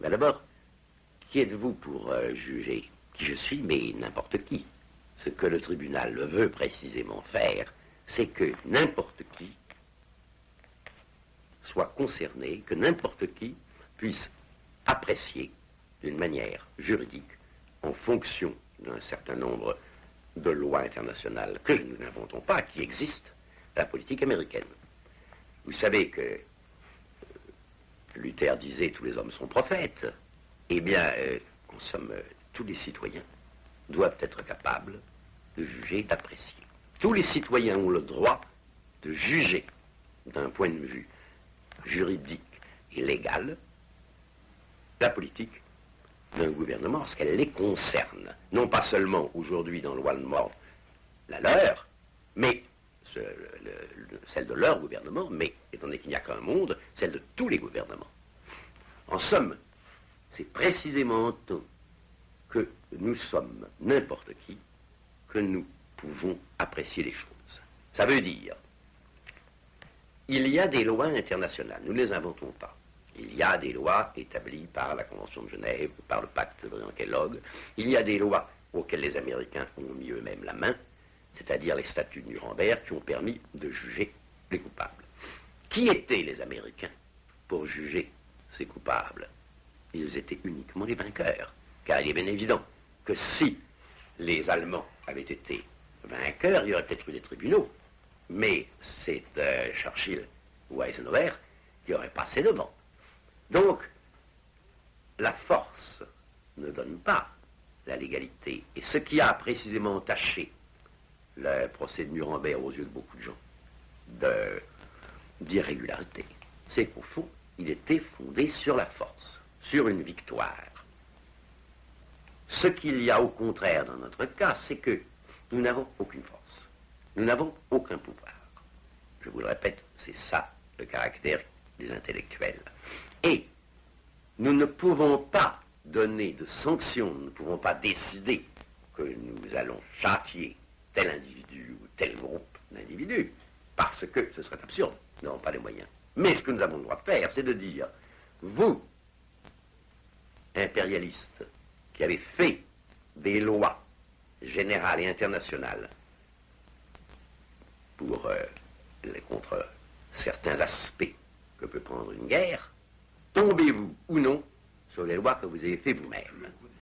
Ben d'abord, qui êtes-vous pour juger? Qui je suis, mais n'importe qui. Ce que le tribunal veut précisément faire, c'est que n'importe qui soit concerné, que n'importe qui puisse apprécier d'une manière juridique, en fonction d'un certain nombre de lois internationales que nous n'inventons pas, qui existent, la politique américaine. Vous savez que Luther disait « tous les hommes sont prophètes ». Eh bien, en somme, tous les citoyens doivent être capables de juger, d'apprécier. Tous les citoyens ont le droit de juger d'un point de vue juridique et légal la politique d'un gouvernement, parce qu'elle les concerne. Non pas seulement aujourd'hui dans le loi de mort, la leur, mais celle de leur gouvernement, mais, étant donné qu'il n'y a qu'un monde, celle de tous les gouvernements. En somme, c'est précisément tant que nous sommes n'importe qui que nous pouvons apprécier les choses. Ça veut dire, il y a des lois internationales, nous ne les inventons pas. Il y a des lois établies par la Convention de Genève, par le pacte de Briand-Kellogg. Il y a des lois auxquelles les Américains ont mis eux-mêmes la main, c'est-à-dire les statuts de Nuremberg qui ont permis de juger les coupables. Qui étaient les Américains pour juger ces coupables? Ils étaient uniquement les vainqueurs, car il est bien évident que si les Allemands avaient été vainqueurs, il y aurait peut-être eu des tribunaux, mais c'est Churchill ou Eisenhower qui auraient passé devant. Donc, la force ne donne pas la légalité. Et ce qui a précisément entaché le procès de Nuremberg aux yeux de beaucoup de gens d'irrégularité, c'est qu'au fond, il était fondé sur la force, sur une victoire. Ce qu'il y a au contraire dans notre cas, c'est que nous n'avons aucune force. Nous n'avons aucun pouvoir. Je vous le répète, c'est ça le caractère des intellectuels. Et nous ne pouvons pas donner de sanctions, nous ne pouvons pas décider que nous allons châtier tel individu ou tel groupe d'individus, parce que ce serait absurde, nous n'avons pas les moyens. Mais ce que nous avons le droit de faire, c'est de dire, vous, impérialistes, qui avez fait des lois générales et internationales contre certains aspects que peut prendre une guerre, tombez-vous ou non sur les lois que vous avez fait vous-même.